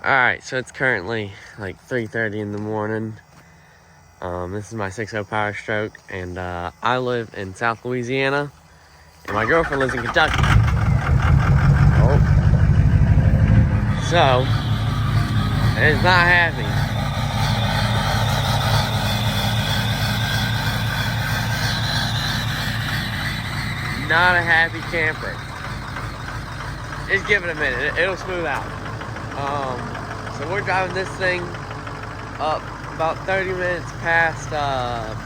Alright, so it's currently like 3:30 in the morning. This is my 6.0 Power Stroke, and I live in South Louisiana, and my girlfriend lives in Kentucky. Oh. So, it's not happy. Not a happy camper. Just give it a minute, it'll smooth out. So we're driving this thing up about 30 minutes past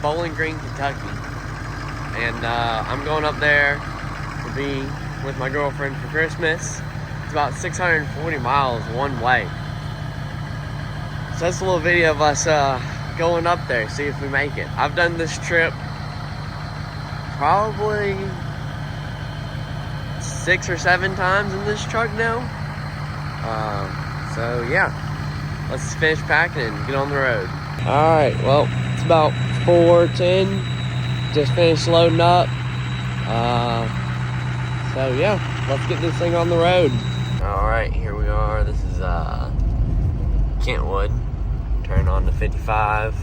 Bowling Green, Kentucky. And I'm going up there to be with my girlfriend for Christmas. It's about 640 miles one way. So that's a little video of us going up there, see if we make it. I've done this trip probably 6 or 7 times in this truck now. So yeah, let's finish packing and get on the road. Alright, well, it's about 4:10. Just finished loading up. So yeah, let's get this thing on the road. Alright, here we are. This is Kentwood. Turn on to 55.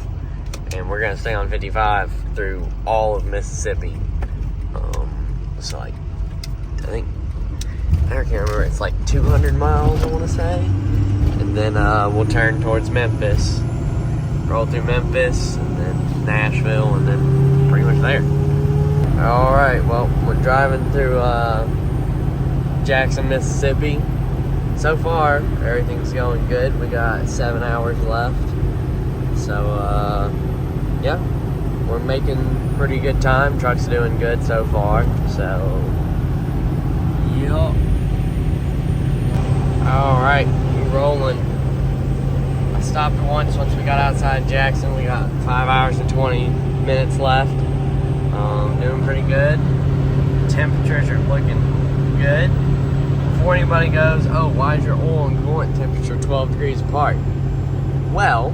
And we're gonna stay on 55 through all of Mississippi. It's like, I can't remember, it's like 200 miles, I want to say. And then we'll turn towards Memphis. Roll through Memphis, and then Nashville, and then pretty much there. Alright, well, we're driving through Jackson, Mississippi. So far, everything's going good. We got 7 hours left. So, yeah, we're making pretty good time. Truck's doing good so far. So, yup. Alright, we're rolling. I stopped once we got outside Jackson. We got 5 hours and 20 minutes left. Doing pretty good. Temperatures are looking good. Before anybody goes, oh, why is your oil and coolant temperature 12 degrees apart? Well,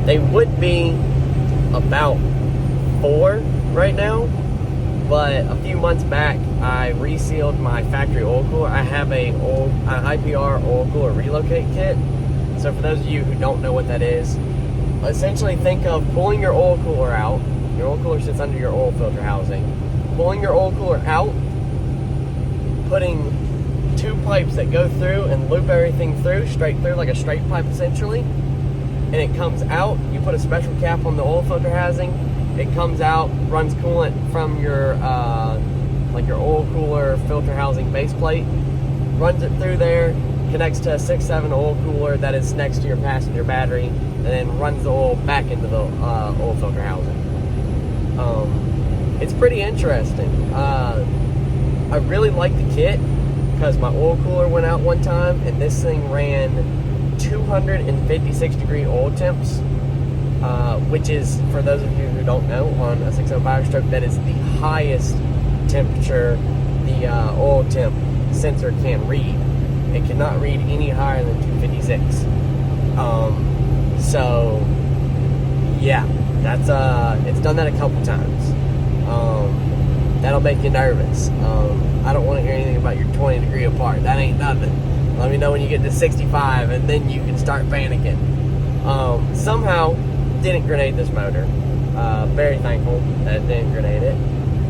they would be about 4 right now. But a few months back, I resealed my factory oil cooler. I have an IPR oil cooler relocate kit. So for those of you who don't know what that is, essentially think of pulling your oil cooler out. Your oil cooler sits under your oil filter housing. Pulling your oil cooler out, putting 2 pipes that go through and loop everything through, straight through, like a straight pipe essentially. And it comes out, you put a special cap on the oil filter housing. It comes out, runs coolant from your like your oil cooler filter housing base plate, runs it through there, connects to a 6.7 oil cooler that is next to your passenger battery, and then runs the oil back into the oil filter housing. It's pretty interesting. I really like the kit because my oil cooler went out one time, and this thing ran 256 degree oil temps. Which is, for those of you who don't know, on a 6.0 Power Stroke, that is the highest temperature the oil temp sensor can read. It cannot read any higher than 256. So, yeah, that's it's done that a couple times. That'll make you nervous. I don't want to hear anything about your 20 degree apart. That ain't nothing. Let me know when you get to 65, and then you can start panicking. Somehow didn't grenade this motor. Very thankful that it didn't grenade it.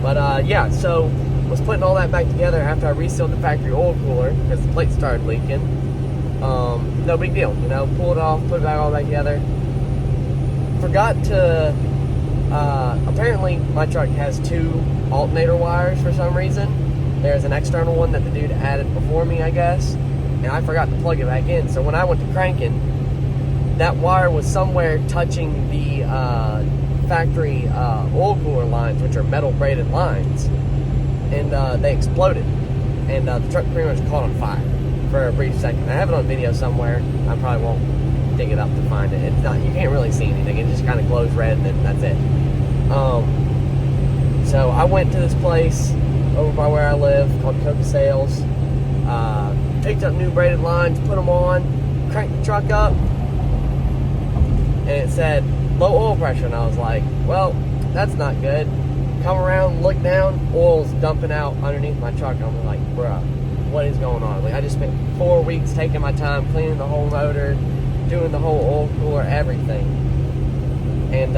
But yeah, so was putting all that back together after I resealed the factory oil cooler because the plate started leaking. No big deal, you know, pull it off, put it all back together. Forgot to, apparently my truck has 2 alternator wires for some reason. There's an external one that the dude added before me, I guess, and I forgot to plug it back in. So when I went to cranking, that wire was somewhere touching the factory oil cooler lines, which are metal braided lines, and they exploded, and the truck pretty much caught on fire for a brief second. I have it on video somewhere. I probably won't dig it up to find it. It's not, you can't really see anything. It just kind of glows red, and then that's it. So I went to this place over by where I live called Coca Sales, picked up new braided lines, put them on, cranked the truck up, and it said low oil pressure, and I was like, well, that's not good. Come around, look down, oil's dumping out underneath my truck. I'm like, bruh, what is going on. Like, I just spent 4 weeks taking my time cleaning the whole motor, doing the whole oil cooler, everything. And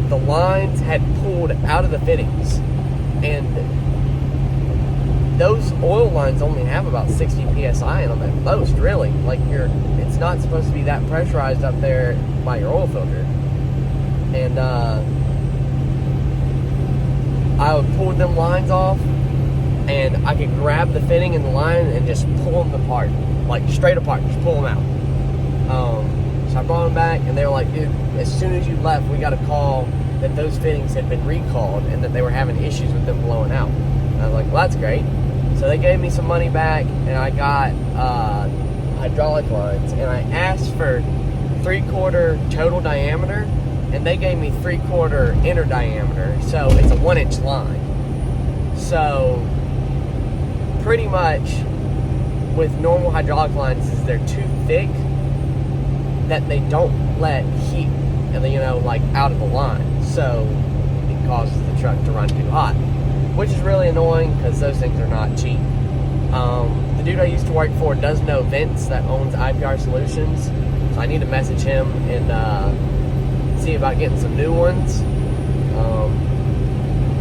the lines had pulled out of the fittings. And those oil lines only have about 60 psi in them at most, really. Like, it's not supposed to be that pressurized up there by your oil filter. And I pulled them lines off, and I could grab the fitting and the line and just pull them apart, like straight apart, just pull them out. So I brought them back, and they were like, dude, as soon as you left, we got a call that those fittings had been recalled and that they were having issues with them blowing out. And I was like, well, that's great. So they gave me some money back, and I got hydraulic lines, and I asked for 3/4 total diameter, and they gave me 3/4 inner diameter, so it's a 1-inch line. So pretty much with normal hydraulic lines is they're too thick that they don't let heat, like out of the line, so it causes the truck to run too hot, which is really annoying because those things are not cheap. The dude I used to work for does know Vince that owns IPR Solutions, so I need to message him and see about getting some new ones,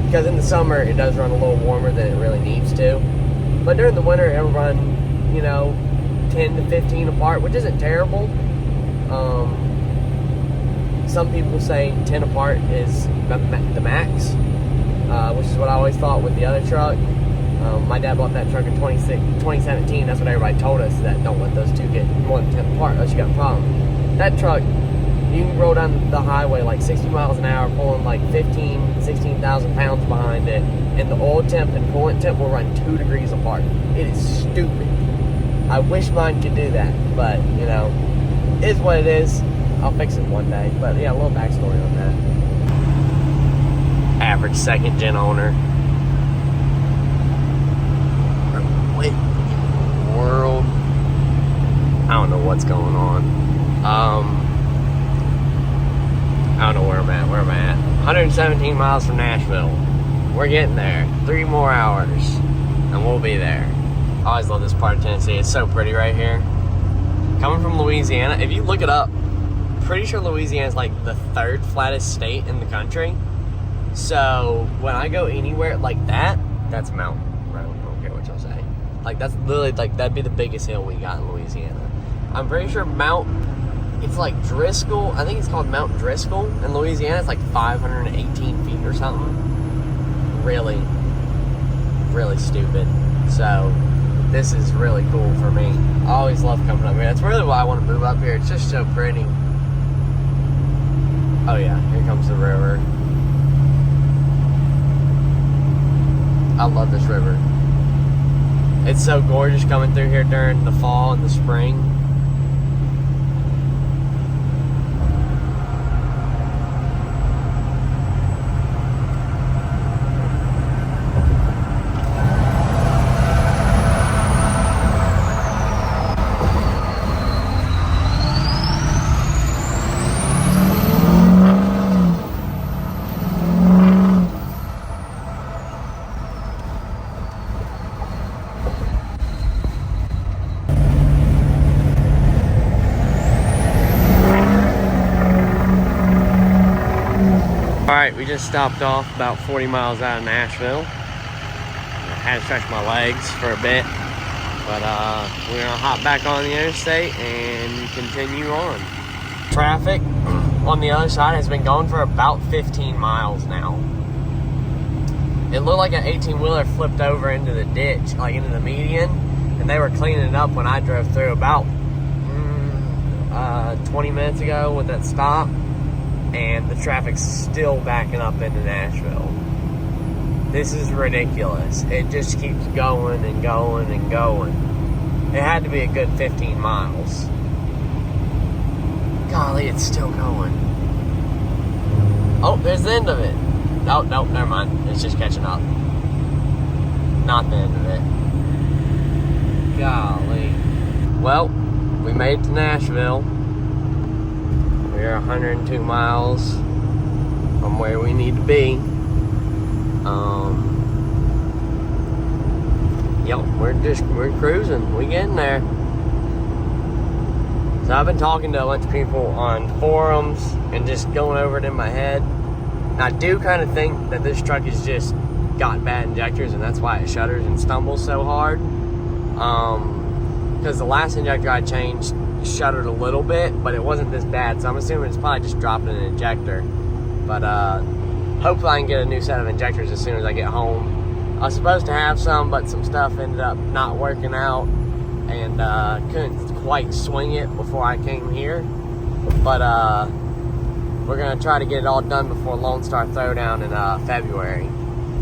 because in the summer it does run a little warmer than it really needs to, but during the winter it'll run 10 to 15 apart, which isn't terrible. Some people say 10 apart is the max, which is what I always thought with the other truck. My dad bought that truck in 2017. That's what everybody told us, that don't let those two get more than 10 apart unless you got a problem. That truck, you can roll down the highway like 60 miles an hour, pulling like 16,000 pounds behind it, and the oil temp and coolant temp will run 2 degrees apart. It is stupid. I wish mine could do that, but it is what it is. I'll fix it one day. But yeah, a little backstory on that. Average second gen owner. What in the world? I don't know what's going on. I don't know where I'm at. 117 miles from Nashville. We're getting there. 3 more hours, and we'll be there. I always love this part of Tennessee. It's so pretty right here. Coming from Louisiana, if you look it up, pretty sure Louisiana is like the 3rd flattest state in the country. So when I go anywhere like that, that's a mountain. I don't care what y'all say. Like, that's literally, like, that'd be the biggest hill we got in Louisiana. I'm pretty sure it's like Driscoll. I think it's called Mount Driscoll in Louisiana. It's like 518 feet or something. Really, really stupid. So this is really cool for me. I always love coming up here. That's really why I want to move up here. It's just so pretty. Oh yeah, here comes the river. I love this river. It's so gorgeous coming through here during the fall and the spring. Alright, we just stopped off about 40 miles out of Nashville. I had to stretch my legs for a bit, but we're gonna hop back on the interstate and continue on. Traffic on the other side has been going for about 15 miles now. It looked like an 18-wheeler flipped over into the ditch, like into the median, and they were cleaning it up when I drove through about 20 minutes ago with that stop. And the traffic's still backing up into Nashville. This is ridiculous. It just keeps going and going and going. It had to be a good 15 miles. Golly, it's still going. Oh, there's the end of it. Oh, nope, never mind. It's just catching up. Not the end of it. Golly. Well, we made it to Nashville. We're 102 miles from where we need to be. Yep, we're cruising. We getting there. So I've been talking to a bunch of people on forums and just going over it in my head. And I do kind of think that this truck has just got bad injectors, and that's why it shudders and stumbles so hard. Because the last injector I changed shuddered a little bit, but it wasn't this bad. So I'm assuming it's probably just dropping an injector. But hopefully I can get a new set of injectors as soon as I get home. I was supposed to have some, but some stuff ended up not working out, and couldn't quite swing it before I came here. But we're gonna try to get it all done before Lone Star Throwdown in February.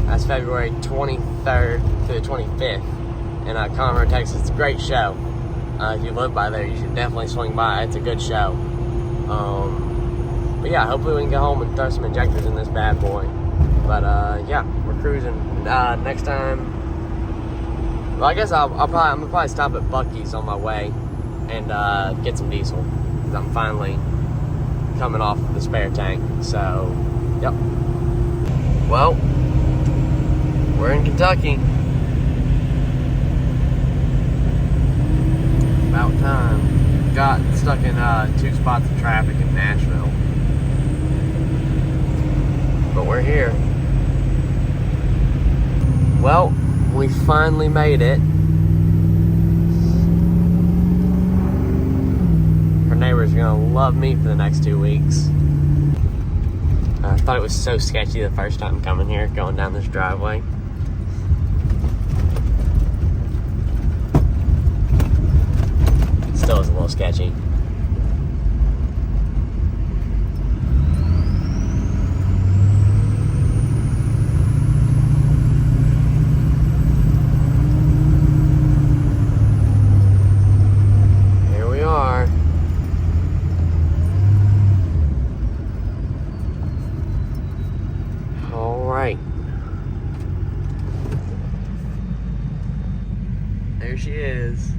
That's February 23rd to the 25th in Conroe, Texas. It's a great show. If you live by there, you should definitely swing by. It's a good show. But yeah, hopefully we can get home and throw some injectors in this bad boy. But yeah, we're cruising. Next time, well, I guess I'm gonna probably stop at Buc-ee's on my way and get some diesel, because I'm finally coming off the spare tank. So, yep. Well, we're in Kentucky. About time. Got stuck in 2 spots of traffic in Nashville. But we're here. Well, we finally made it. Her neighbors are gonna love me for the next 2 weeks. I thought it was so sketchy the first time coming here, going down this driveway. Still is a little sketchy. Here we are. All right. There she is.